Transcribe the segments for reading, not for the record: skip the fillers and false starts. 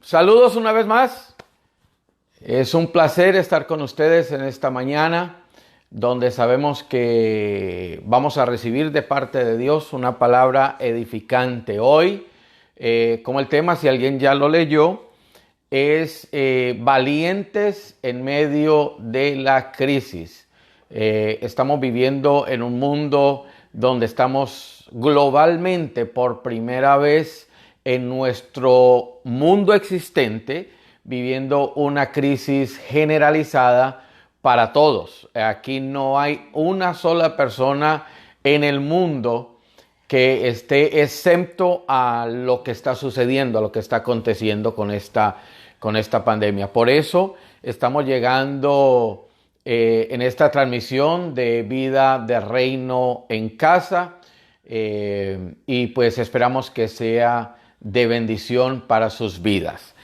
Saludos una vez más. Es un placer estar con ustedes en esta mañana, donde sabemos que vamos a recibir de parte de Dios una palabra edificante. Hoy, como el tema, si alguien ya lo leyó, es valientes en medio de la crisis. Estamos viviendo en un mundo donde estamos globalmente por primera vez en nuestro mundo existente viviendo una crisis generalizada para todos. Aquí no hay una sola persona en el mundo que esté exento a lo que está sucediendo, a lo que está aconteciendo con esta pandemia. Por eso estamos llegando en esta transmisión de Vida de Reino en Casa y pues esperamos que sea de bendición para sus vidas.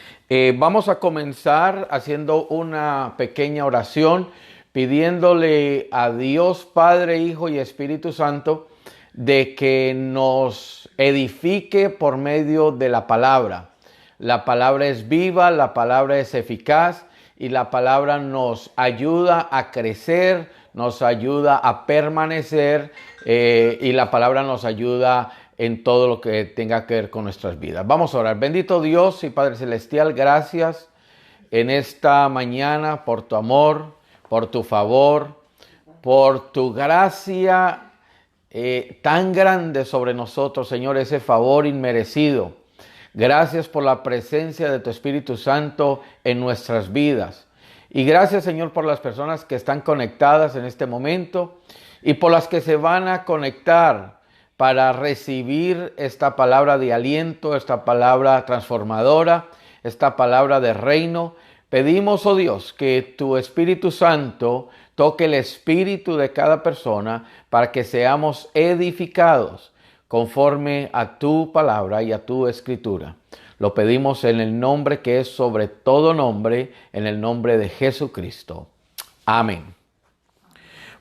Vamos a comenzar haciendo una pequeña oración pidiéndole a Dios Padre, Hijo y Espíritu Santo de que nos edifique por medio de la palabra. La palabra es viva, la palabra es eficaz y la palabra nos ayuda a crecer, nos ayuda a permanecer y la palabra nos ayuda en todo lo que tenga que ver con nuestras vidas. Vamos a orar. Bendito Dios y Padre Celestial, gracias en esta mañana por tu amor, por tu favor, por tu gracia tan grande sobre nosotros, Señor, ese favor inmerecido. Gracias por la presencia de tu Espíritu Santo en nuestras vidas. Y gracias, Señor, por las personas que están conectadas en este momento y por las que se van a conectar para recibir esta palabra de aliento, esta palabra transformadora, esta palabra de reino. Pedimos, oh Dios, que tu Espíritu Santo toque el espíritu de cada persona para que seamos edificados conforme a tu palabra y a tu escritura. Lo pedimos en el nombre que es sobre todo nombre, en el nombre de Jesucristo. Amén.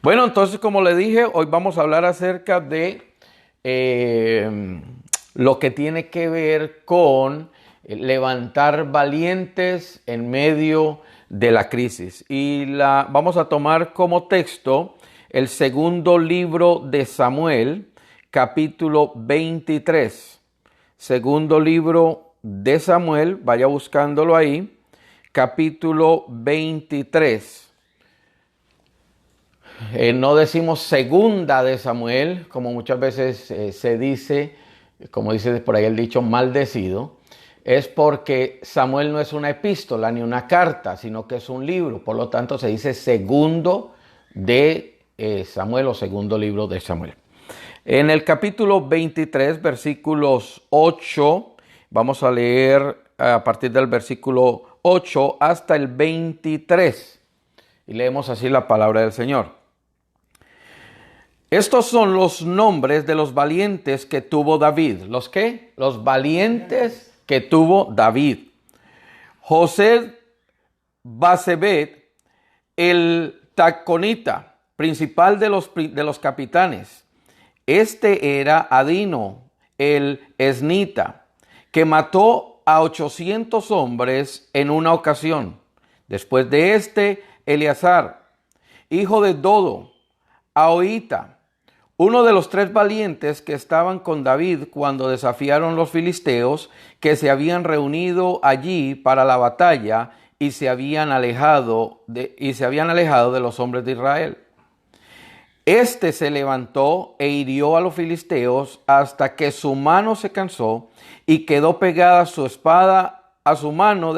Bueno, entonces, como le dije, hoy vamos a hablar acerca de lo que tiene que ver con levantar valientes en medio de la crisis. Y vamos a tomar como texto el segundo libro de Samuel, capítulo 23. Segundo libro de Samuel, vaya buscándolo ahí, capítulo 23. No decimos segunda de Samuel, como muchas veces se dice, como dice por ahí el dicho, maldecido. Es porque Samuel no es una epístola ni una carta, sino que es un libro. Por lo tanto, se dice segundo de Samuel o segundo libro de Samuel. En el capítulo 23, versículos 8, vamos a leer a partir del versículo 8 hasta el 23. Y leemos así la palabra del Señor. Estos son los nombres de los valientes que tuvo David. ¿Los qué? Los valientes que tuvo David. José Basebet, el Taconita, principal de los capitanes. Este era Adino, el Esnita, que mató a 800 hombres en una ocasión. Después de este, Eleazar, hijo de Dodo, Ahoita, uno de los 3 valientes que estaban con David cuando desafiaron los filisteos, que se habían reunido allí para la batalla y se habían alejado de los hombres de Israel. Este se levantó e hirió a los filisteos hasta que su mano se cansó y quedó pegada su espada a su mano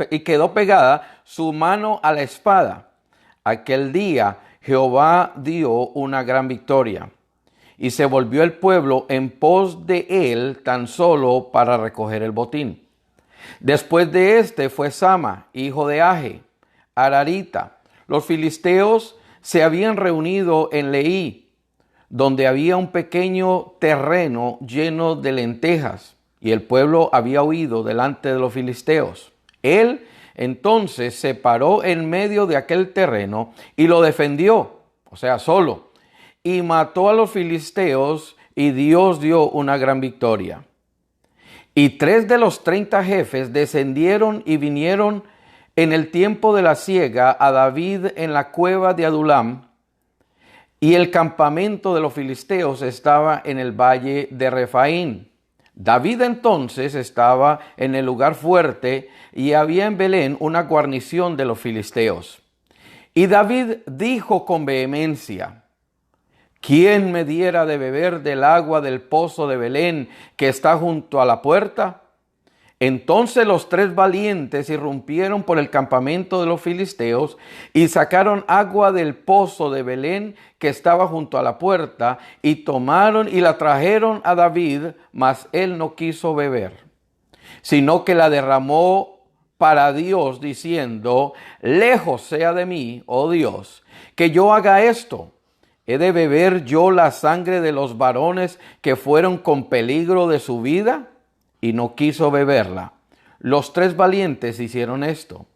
y quedó pegada su mano a la espada. Aquel día Jehová dio una gran victoria, y se volvió el pueblo en pos de él tan solo para recoger el botín. Después de este fue Sama, hijo de Age, Ararita. Los filisteos se habían reunido en Leí, donde había un pequeño terreno lleno de lentejas, y el pueblo había huido delante de los filisteos. Él entonces se paró en medio de aquel terreno y lo defendió, o sea, solo, y mató a los filisteos, y Dios dio una gran victoria. Y 3 de los 30 jefes descendieron y vinieron en el tiempo de la siega a David en la cueva de Adulam, y el campamento de los filisteos estaba en el valle de Refaín. David entonces estaba en el lugar fuerte, y había en Belén una guarnición de los filisteos. Y David dijo con vehemencia: ¿quién me diera de beber del agua del pozo de Belén que está junto a la puerta? Entonces los 3 valientes irrumpieron por el campamento de los filisteos y sacaron agua del pozo de Belén que estaba junto a la puerta, y tomaron y la trajeron a David, mas él no quiso beber, sino que la derramó para Dios, diciendo: lejos sea de mí, oh Dios, que yo haga esto. ¿He de beber yo la sangre de los varones que fueron con peligro de su vida? Y no quiso beberla. Los 3 valientes hicieron esto.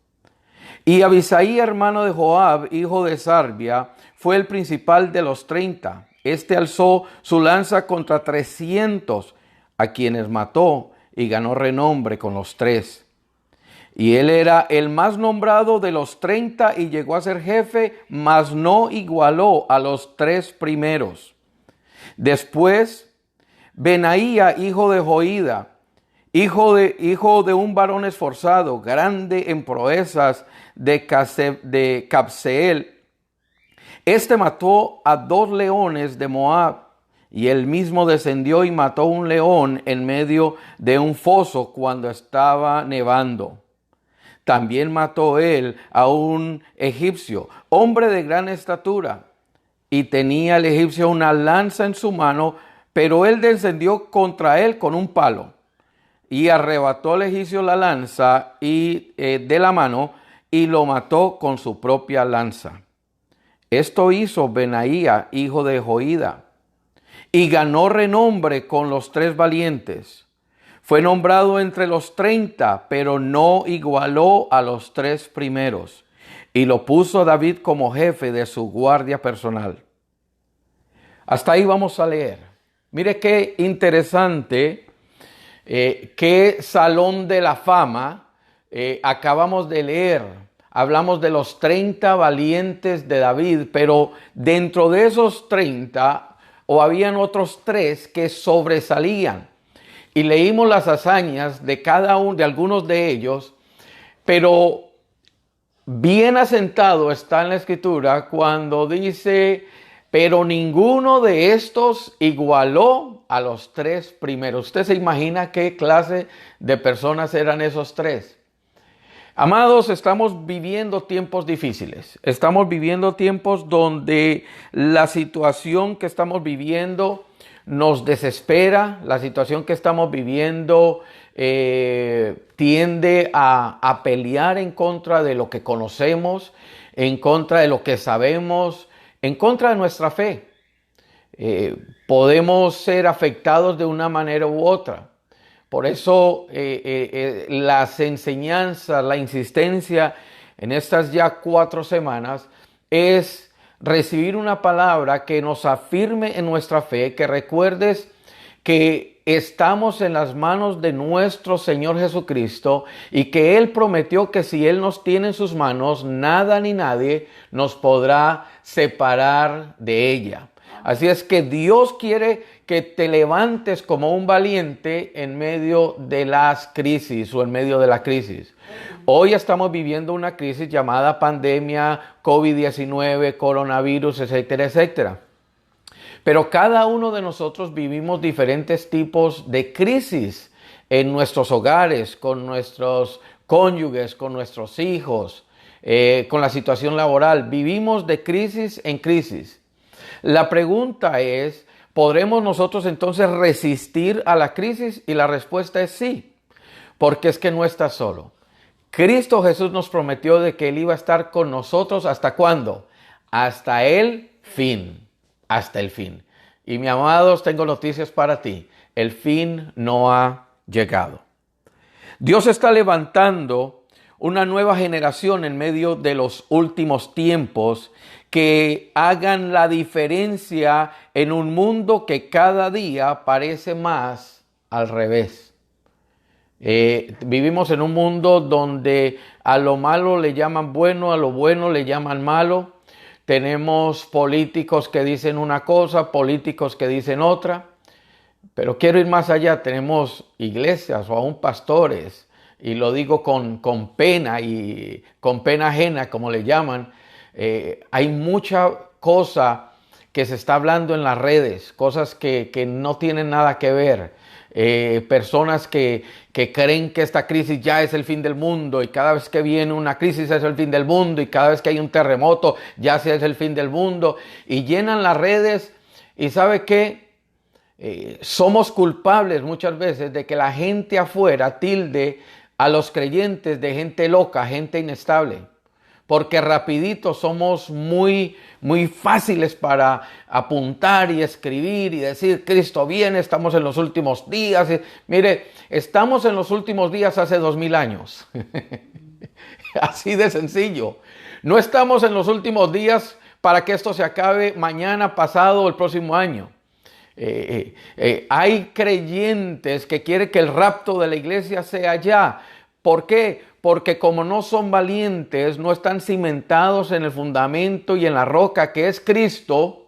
Y Abisai, hermano de Joab, hijo de Sarbia, fue el principal de los 30. Este alzó su lanza contra 300, a quienes mató, y ganó renombre con los 3. Y él era el más nombrado de los 30 y llegó a ser jefe, mas no igualó a los 3 primeros. Después, Benaía, hijo de Joíada, hijo de un varón esforzado, grande en proezas de Cabseel. Este mató a 2 leones de Moab, y él mismo descendió y mató un león en medio de un foso cuando estaba nevando. También mató él a un egipcio, hombre de gran estatura, y tenía el egipcio una lanza en su mano, pero él descendió contra él con un palo, y arrebató al egipcio la lanza de la mano, y lo mató con su propia lanza. Esto hizo Benaía, hijo de Joíada, y ganó renombre con los 3 valientes. Fue nombrado entre los 30, pero no igualó a los 3 primeros, y lo puso David como jefe de su guardia personal. Hasta ahí vamos a leer. Mire qué interesante. ¿Qué salón de la fama acabamos de leer? Hablamos de los 30 valientes de David, pero dentro de esos 30 habían otros 3 que sobresalían. Y leímos las hazañas de de algunos de ellos, pero bien asentado está en la Escritura cuando dice: pero ninguno de estos igualó a los 3 primeros. ¿Usted se imagina qué clase de personas eran esos 3? Amados, estamos viviendo tiempos difíciles. Estamos viviendo tiempos donde la situación que estamos viviendo nos desespera. La situación que estamos viviendo tiende a pelear en contra de lo que conocemos, en contra de lo que sabemos, en contra de nuestra fe. Podemos ser afectados de una manera u otra. Por eso las enseñanzas, la insistencia en estas ya 4 semanas es recibir una palabra que nos afirme en nuestra fe, que recuerdes que estamos en las manos de nuestro Señor Jesucristo y que Él prometió que si Él nos tiene en sus manos, nada ni nadie nos podrá separar de ella. Así es que Dios quiere que te levantes como un valiente en medio de las crisis o en medio de la crisis. Hoy estamos viviendo una crisis llamada pandemia, COVID-19, coronavirus, etcétera, etcétera. Pero cada uno de nosotros vivimos diferentes tipos de crisis en nuestros hogares, con nuestros cónyuges, con nuestros hijos, con la situación laboral. Vivimos de crisis en crisis. La pregunta es, ¿podremos nosotros entonces resistir a la crisis? Y la respuesta es sí, porque es que no estás solo. Cristo Jesús nos prometió de que Él iba a estar con nosotros, ¿hasta cuándo? Hasta el fin. Hasta el fin. Y mis amados, tengo noticias para ti. El fin no ha llegado. Dios está levantando una nueva generación en medio de los últimos tiempos que hagan la diferencia en un mundo que cada día parece más al revés. Vivimos en un mundo donde a lo malo le llaman bueno, a lo bueno le llaman malo. Tenemos políticos que dicen una cosa, políticos que dicen otra. Pero quiero ir más allá. Tenemos iglesias o aún pastores, y lo digo con pena y con pena ajena, como le llaman. Hay mucha cosa que se está hablando en las redes, cosas que no tienen nada que ver. Personas que creen que esta crisis ya es el fin del mundo, y cada vez que viene una crisis es el fin del mundo, y cada vez que hay un terremoto ya es el fin del mundo, y llenan las redes. Y ¿sabe qué? Somos culpables muchas veces de que la gente afuera tilde a los creyentes de gente loca, gente inestable, porque rapidito somos muy fáciles para apuntar y escribir y decir: Cristo viene, estamos en los últimos días. Mire, estamos en los últimos días hace 2000 años. Así de sencillo. No estamos en los últimos días para que esto se acabe mañana, pasado o el próximo año. Hay creyentes que quieren que el rapto de la iglesia sea ya. ¿Por qué? Porque como no son valientes, no están cimentados en el fundamento y en la roca que es Cristo,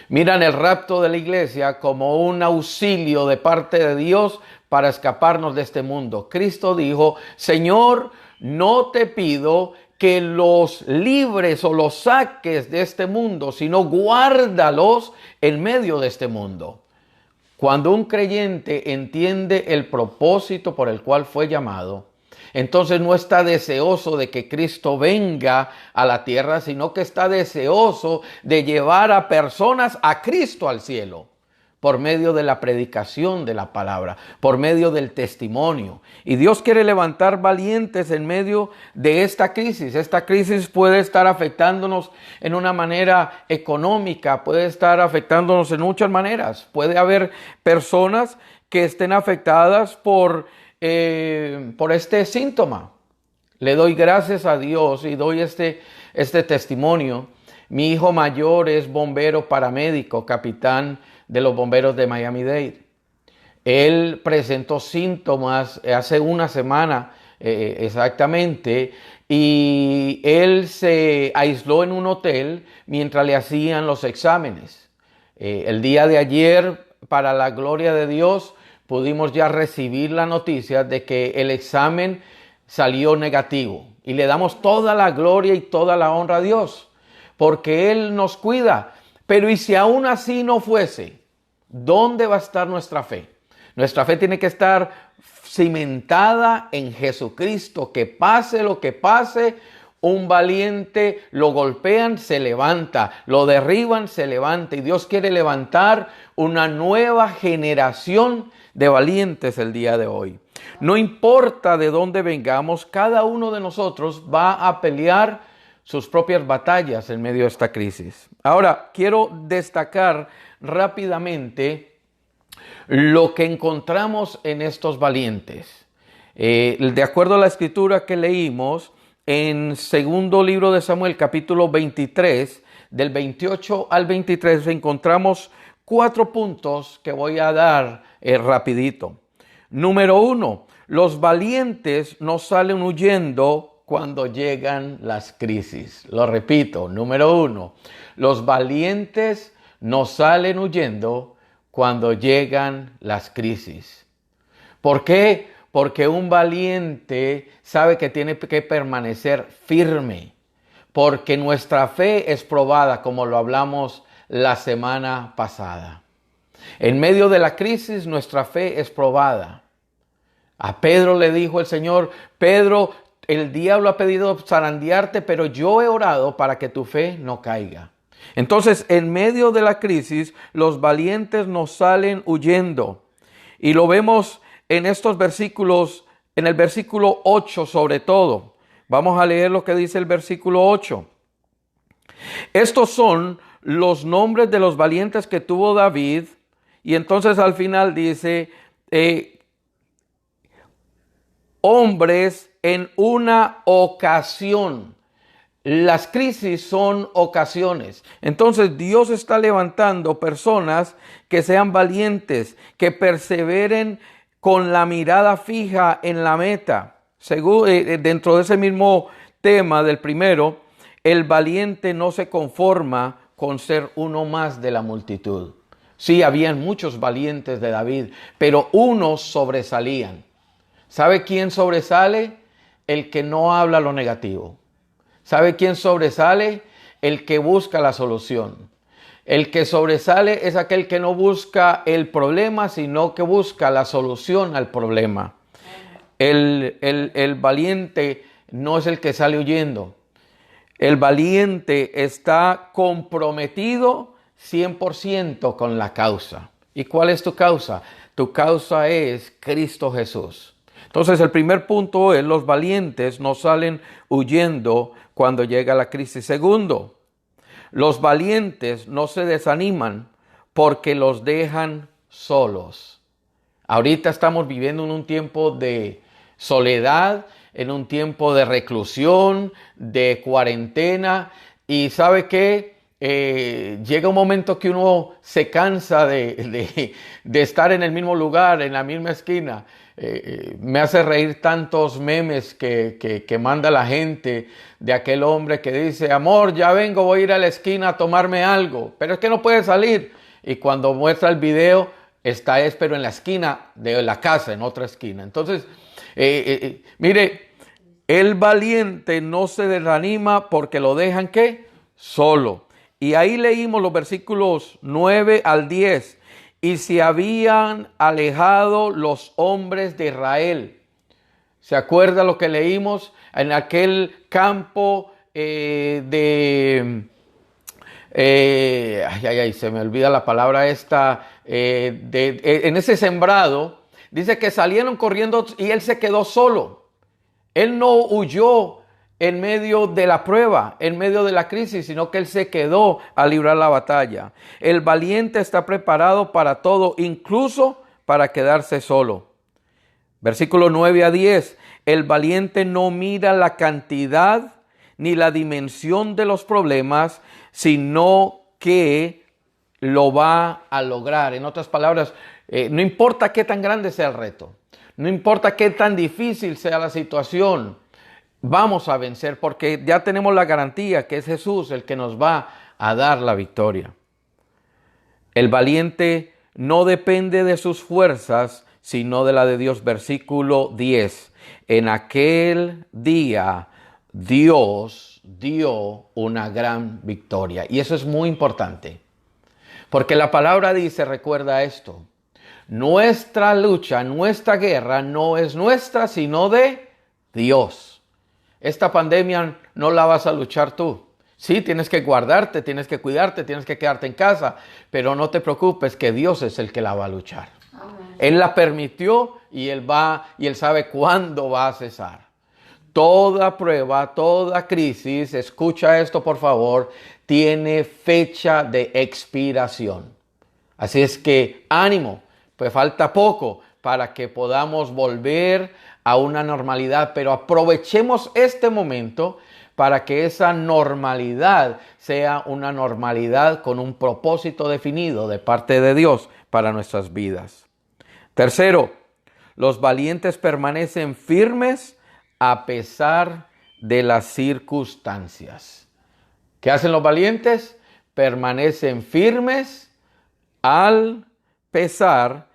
miran el rapto de la iglesia como un auxilio de parte de Dios para escaparnos de este mundo. Cristo dijo: Señor, no te pido que los libres o los saques de este mundo, sino guárdalos en medio de este mundo. Cuando un creyente entiende el propósito por el cual fue llamado, entonces no está deseoso de que Cristo venga a la tierra, sino que está deseoso de llevar a personas a Cristo al cielo, por medio de la predicación de la palabra, por medio del testimonio. Y Dios quiere levantar valientes en medio de esta crisis. Esta crisis puede estar afectándonos en una manera económica, puede estar afectándonos en muchas maneras. Puede haber personas que estén afectadas por este síntoma. Le doy gracias a Dios y doy este testimonio. Mi hijo mayor es bombero paramédico, capitán de los bomberos de Miami-Dade. Él presentó síntomas hace una semana exactamente, y él se aisló en un hotel mientras le hacían los exámenes. El día de ayer, para la gloria de Dios, pudimos ya recibir la noticia de que el examen salió negativo, y le damos toda la gloria y toda la honra a Dios, porque Él nos cuida. Pero ¿y si aún así no fuese? ¿Dónde va a estar nuestra fe? Nuestra fe tiene que estar cimentada en Jesucristo. Que pase lo que pase, un valiente lo golpean, se levanta, lo derriban, se levanta. Y Dios quiere levantar una nueva generación de valientes el día de hoy. No importa de dónde vengamos, cada uno de nosotros va a pelear sus propias batallas en medio de esta crisis. Ahora, quiero destacar rápidamente lo que encontramos en estos valientes. De acuerdo a la escritura que leímos en segundo libro de Samuel, capítulo 23, del 28 al 23, encontramos 4 puntos que voy a dar rapidito. Número 1, los valientes no salen huyendo cuando llegan las crisis. Lo repito, número 1, los valientes no salen huyendo cuando llegan las crisis. ¿Por qué? Porque un valiente sabe que tiene que permanecer firme, porque nuestra fe es probada, como lo hablamos la semana pasada. En medio de la crisis, nuestra fe es probada. A Pedro le dijo el Señor: Pedro, el diablo ha pedido zarandearte, pero yo he orado para que tu fe no caiga. Entonces, en medio de la crisis, los valientes no salen huyendo. Y lo vemos en estos versículos, en el versículo 8 sobre todo. Vamos a leer lo que dice el versículo 8. Estos son los nombres de los valientes que tuvo David. Y entonces al final dice, hombres en una ocasión. Las crisis son ocasiones. Entonces Dios está levantando personas que sean valientes, que perseveren con la mirada fija en la meta. Dentro de ese mismo tema del primero, el valiente no se conforma con ser uno más de la multitud. Sí, habían muchos valientes de David, pero unos sobresalían. ¿Sabe quién sobresale? El que no habla lo negativo. ¿Sabe quién sobresale? El que busca la solución. El que sobresale es aquel que no busca el problema, sino que busca la solución al problema. El valiente no es el que sale huyendo. El valiente está comprometido 100% con la causa. ¿Y cuál es tu causa? Tu causa es Cristo Jesús. Entonces el primer punto es: los valientes no salen huyendo cuando llega la crisis. Segundo, los valientes no se desaniman porque los dejan solos. Ahorita estamos viviendo en un tiempo de soledad, en un tiempo de reclusión, de cuarentena, y ¿sabe qué? Llega un momento que uno se cansa de estar en el mismo lugar, en la misma esquina. Me hace reír tantos memes que manda la gente de aquel hombre que dice: amor, ya vengo, voy a ir a la esquina a tomarme algo, pero es que no puede salir. Y cuando muestra el video, pero en la esquina de la casa, en otra esquina. Entonces, mire, el valiente no se desanima porque lo dejan, ¿qué? Solo. Y ahí leímos los versículos 9 al 10. Y se habían alejado los hombres de Israel. ¿Se acuerda lo que leímos en aquel campo se me olvida la palabra esta, en ese sembrado? Dice que salieron corriendo y él se quedó solo. Él no huyó en medio de la prueba, en medio de la crisis, sino que él se quedó a librar la batalla. El valiente está preparado para todo, incluso para quedarse solo. Versículo 9 a 10. El valiente no mira la cantidad ni la dimensión de los problemas, sino que lo va a lograr. En otras palabras, no importa qué tan grande sea el reto, no importa qué tan difícil sea la situación, vamos a vencer porque ya tenemos la garantía que es Jesús el que nos va a dar la victoria. El valiente no depende de sus fuerzas, sino de la de Dios. Versículo 10. En aquel día Dios dio una gran victoria. Y eso es muy importante. Porque la palabra dice, recuerda esto: nuestra lucha, nuestra guerra no es nuestra, sino de Dios. Esta pandemia no la vas a luchar tú. Sí, tienes que guardarte, tienes que cuidarte, tienes que quedarte en casa, pero no te preocupes que Dios es el que la va a luchar. Amén. Él la permitió y Él sabe cuándo va a cesar. Toda prueba, toda crisis, escucha esto por favor, tiene fecha de expiración. Así es que ánimo, pues falta poco para que podamos volver a una normalidad, pero aprovechemos este momento para que esa normalidad sea una normalidad con un propósito definido de parte de Dios para nuestras vidas. Tercero, los valientes permanecen firmes a pesar de las circunstancias. ¿Qué hacen los valientes? Permanecen firmes a pesar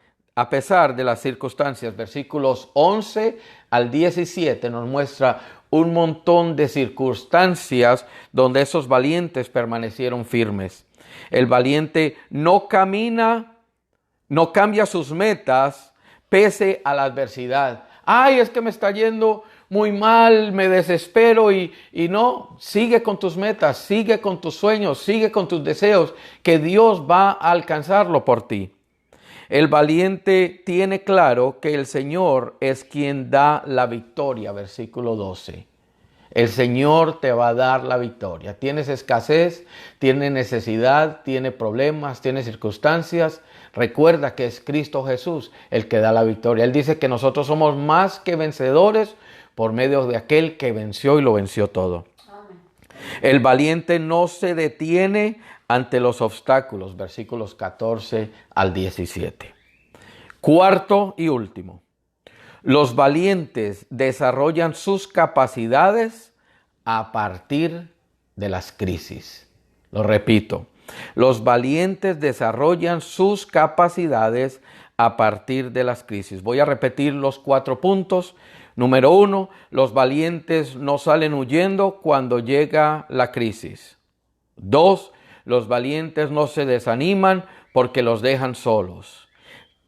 de las circunstancias. Versículos 11 al 17 nos muestra un montón de circunstancias donde esos valientes permanecieron firmes. El valiente no cambia sus metas pese a la adversidad. Ay, es que me está yendo muy mal, me desespero y no, sigue con tus metas, sigue con tus sueños, sigue con tus deseos, que Dios va a alcanzarlo por ti. El valiente tiene claro que el Señor es quien da la victoria, versículo 12. El Señor te va a dar la victoria. Tienes escasez, tienes necesidad, tienes problemas, tienes circunstancias. Recuerda que es Cristo Jesús el que da la victoria. Él dice que nosotros somos más que vencedores por medio de aquel que venció y lo venció todo. Amén. El valiente no se detiene ante los obstáculos, versículos 14 al 17. Cuarto y último, los valientes desarrollan sus capacidades a partir de las crisis. Lo repito, los valientes desarrollan sus capacidades a partir de las crisis. Voy a repetir los 4 puntos. Número 1, los valientes no salen huyendo cuando llega la crisis. 2, los valientes no se desaniman porque los dejan solos.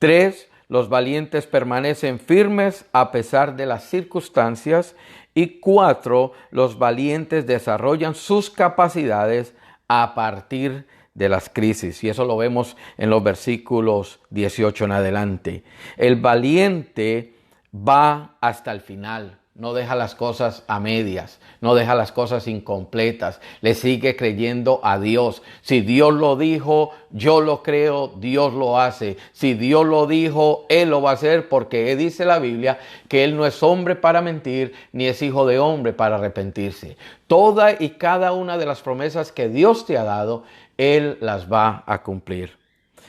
3, los valientes permanecen firmes a pesar de las circunstancias. Y 4, los valientes desarrollan sus capacidades a partir de las crisis. Y eso lo vemos en los versículos 18 en adelante. El valiente va hasta el final. No deja las cosas a medias, no deja las cosas incompletas, le sigue creyendo a Dios. Si Dios lo dijo, yo lo creo, Dios lo hace. Si Dios lo dijo, Él lo va a hacer, porque dice la Biblia que Él no es hombre para mentir, ni es hijo de hombre para arrepentirse. Toda y cada una de las promesas que Dios te ha dado, Él las va a cumplir.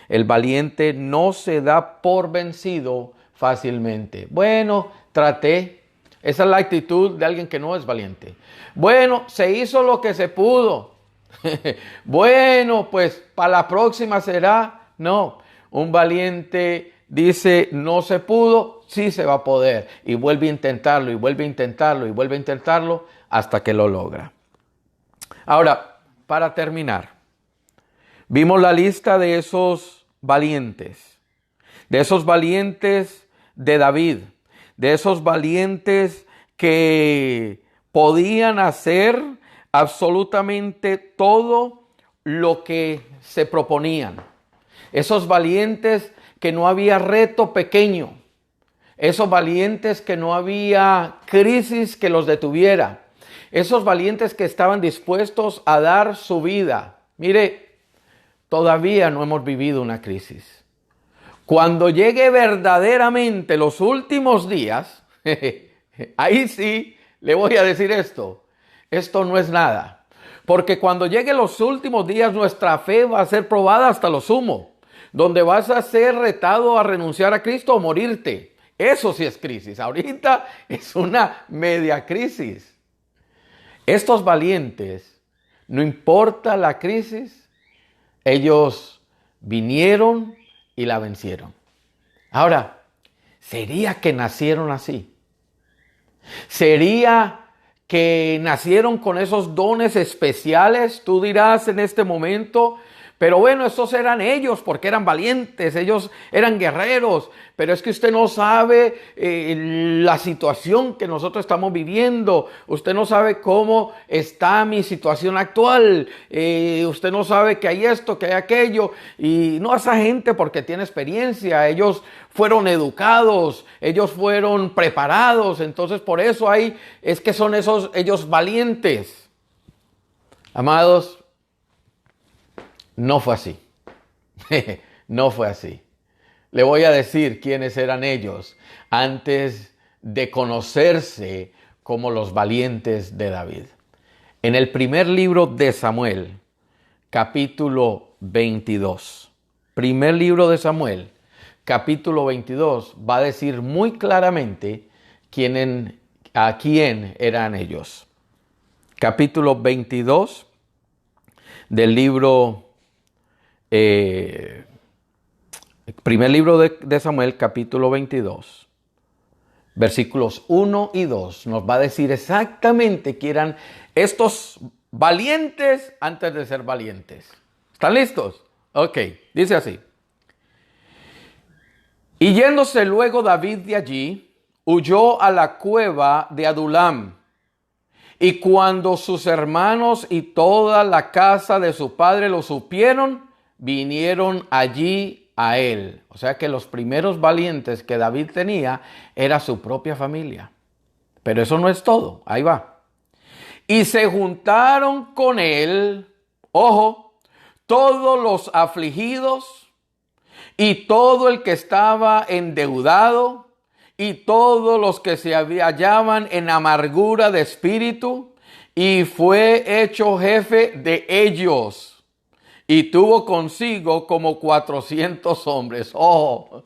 El valiente no se da por vencido fácilmente. Bueno, traté. Esa es la actitud de alguien que no es valiente. Bueno, se hizo lo que se pudo. Bueno, pues para la próxima será. No, un valiente dice no se pudo, sí se va a poder. Y vuelve a intentarlo, y vuelve a intentarlo, y vuelve a intentarlo hasta que lo logra. Ahora, para terminar, vimos la lista de esos valientes de David. De esos valientes que podían hacer absolutamente todo lo que se proponían. Esos valientes que no había reto pequeño. Esos valientes que no había crisis que los detuviera. Esos valientes que estaban dispuestos a dar su vida. Mire, todavía no hemos vivido una crisis. Cuando llegue verdaderamente los últimos días, ahí sí le voy a decir esto no es nada. Porque cuando lleguen los últimos días, nuestra fe va a ser probada hasta lo sumo, donde vas a ser retado a renunciar a Cristo o morirte. Eso sí es crisis. Ahorita es una media crisis. Estos valientes, no importa la crisis, ellos vinieron y la vencieron. Ahora, ¿sería que nacieron así? ¿Sería que nacieron con esos dones especiales? Tú dirás en este momento, pero bueno, esos eran ellos porque eran valientes, ellos eran guerreros, pero es que usted no sabe la situación que nosotros estamos viviendo, usted no sabe cómo está mi situación actual, usted no sabe que hay esto, que hay aquello, y no, esa gente porque tiene experiencia, ellos fueron educados, ellos fueron preparados, entonces por eso es que son ellos valientes. Amados, no fue así. No fue así. Le voy a decir quiénes eran ellos antes de conocerse como los valientes de David. En el primer libro de Samuel, capítulo 22. Primer libro de Samuel, capítulo 22, va a decir muy claramente a quién eran ellos. Capítulo 22 del libro primer libro de Samuel, capítulo 22, versículos 1 y 2, nos va a decir exactamente quién eran estos valientes antes de ser valientes. ¿Están listos? Ok, dice así. Y yéndose luego David de allí, huyó a la cueva de Adulam. Y cuando sus hermanos y toda la casa de su padre lo supieron, vinieron allí a él. O sea que los primeros valientes que David tenía era su propia familia. Pero eso no es todo. Ahí va. Y se juntaron con él, ojo, todos los afligidos y todo el que estaba endeudado y todos los que se hallaban en amargura de espíritu, y fue hecho jefe de ellos. Y tuvo consigo como 400 hombres. Oh,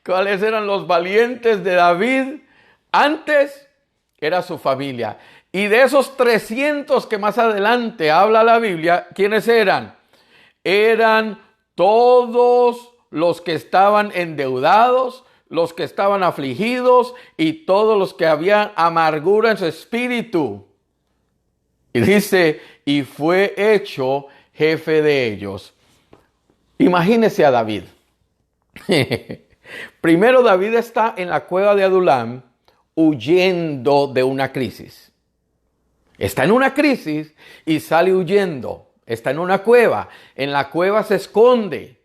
¿Cuáles eran los valientes de David? Antes era su familia. Y de esos 300 que más adelante habla la Biblia, ¿quiénes eran? Eran todos los que estaban endeudados, los que estaban afligidos y todos los que habían amargura en su espíritu. Y dice, y fue hecho jefe de ellos. Imagínese a David. Primero, David está en la cueva de Adulam huyendo de una crisis. Está en una crisis y sale huyendo. Está en una cueva. En la cueva se esconde.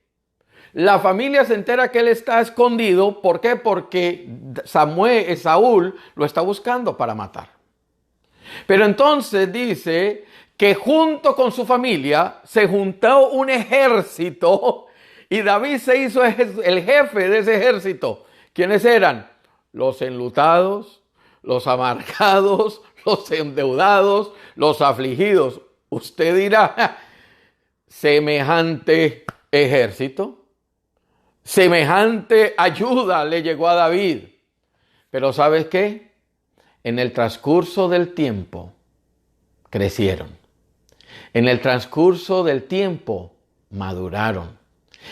La familia se entera que él está escondido. ¿Por qué? Porque Saúl lo está buscando para matar. Pero entonces dice que junto con su familia se juntó un ejército y David se hizo el jefe de ese ejército. ¿Quiénes eran? Los enlutados, los amargados, los endeudados, los afligidos. Usted dirá, semejante ejército, semejante ayuda le llegó a David. Pero ¿sabes qué? En el transcurso del tiempo crecieron. En el transcurso del tiempo maduraron.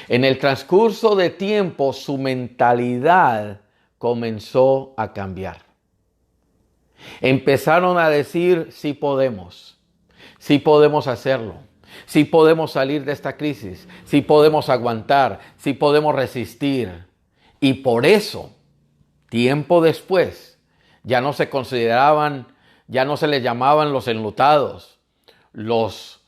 En el transcurso del tiempo su mentalidad comenzó a cambiar. Empezaron a decir, sí podemos hacerlo, sí podemos salir de esta crisis, sí podemos aguantar, sí podemos resistir. Y por eso, tiempo después, ya no se consideraban, ya no se les llamaban los enlutados, los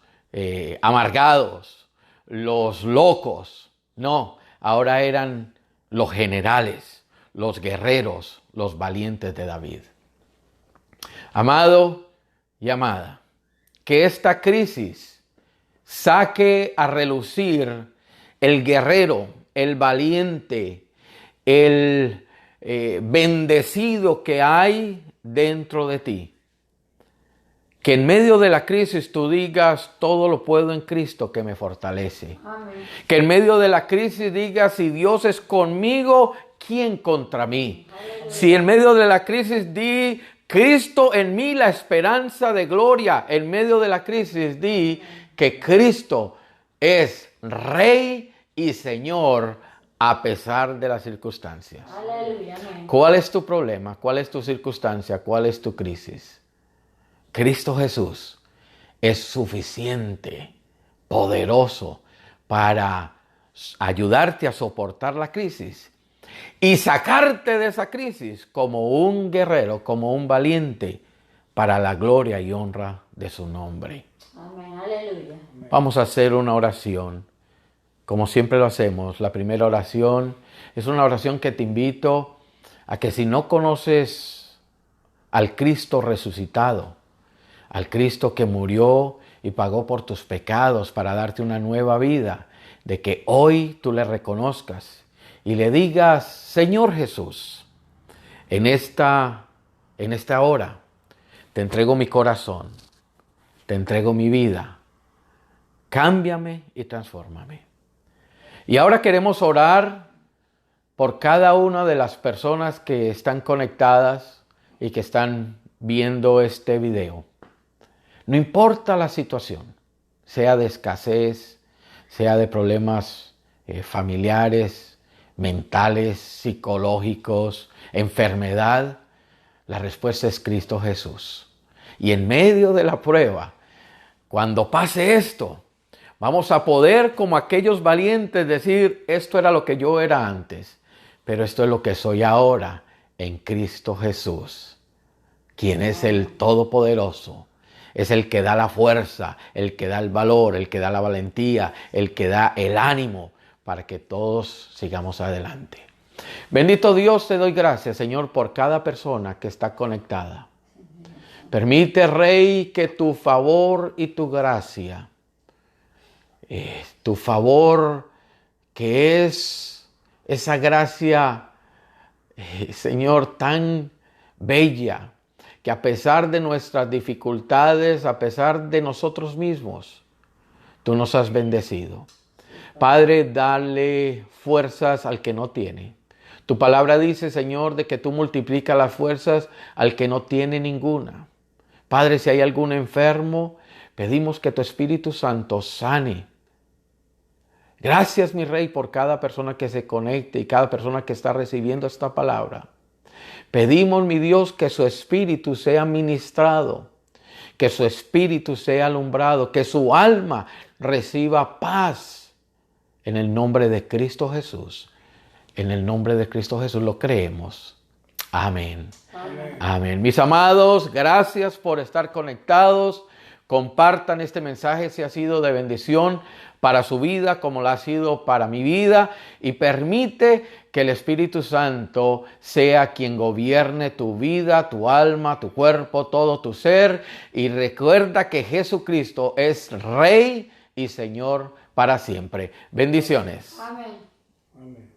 amargados, los locos. No, ahora eran los generales, los guerreros, los valientes de David. Amado y amada, que esta crisis saque a relucir el guerrero, el valiente, el bendecido que hay dentro de ti. Que en medio de la crisis tú digas, todo lo puedo en Cristo que me fortalece. Amén. Que en medio de la crisis digas, si Dios es conmigo, ¿quién contra mí? Aleluya. Si en medio de la crisis di, Cristo en mí la esperanza de gloria. En medio de la crisis di que Cristo es Rey y Señor a pesar de las circunstancias. Aleluya. ¿Cuál es tu problema? ¿Cuál es tu circunstancia? ¿Cuál es tu crisis? Cristo Jesús es suficiente, poderoso para ayudarte a soportar la crisis y sacarte de esa crisis como un guerrero, como un valiente, para la gloria y honra de su nombre. Amén. Aleluya. Vamos a hacer una oración. Como siempre lo hacemos, la primera oración es una oración que te invito a que si no conoces al Cristo resucitado, al Cristo que murió y pagó por tus pecados para darte una nueva vida, de que hoy tú le reconozcas y le digas, Señor Jesús, en esta hora te entrego mi corazón, te entrego mi vida, cámbiame y transfórmame. Y ahora queremos orar por cada una de las personas que están conectadas y que están viendo este video. No importa la situación, sea de escasez, sea de problemas familiares, mentales, psicológicos, enfermedad, la respuesta es Cristo Jesús. Y en medio de la prueba, cuando pase esto, vamos a poder, como aquellos valientes, decir, esto era lo que yo era antes, pero esto es lo que soy ahora en Cristo Jesús, quien es el Todopoderoso. Es el que da la fuerza, el que da el valor, el que da la valentía, el que da el ánimo para que todos sigamos adelante. Bendito Dios, te doy gracias, Señor, por cada persona que está conectada. Permite, Rey, que tu favor y tu gracia, tu favor que es esa gracia, Señor, tan bella, que a pesar de nuestras dificultades, a pesar de nosotros mismos, tú nos has bendecido. Padre, dale fuerzas al que no tiene. Tu palabra dice, Señor, de que tú multiplicas las fuerzas al que no tiene ninguna. Padre, si hay algún enfermo, pedimos que tu Espíritu Santo sane. Gracias, mi Rey, por cada persona que se conecte y cada persona que está recibiendo esta palabra. Pedimos, mi Dios, que su espíritu sea ministrado, que su espíritu sea alumbrado, que su alma reciba paz en el nombre de Cristo Jesús. En el nombre de Cristo Jesús lo creemos. Amén. Amén. Amén. Mis amados, gracias por estar conectados. Compartan este mensaje si ha sido de bendición para su vida como lo ha sido para mi vida, y permite que el Espíritu Santo sea quien gobierne tu vida, tu alma, tu cuerpo, todo tu ser, y recuerda que Jesucristo es Rey y Señor para siempre. Bendiciones. Amén. Amén.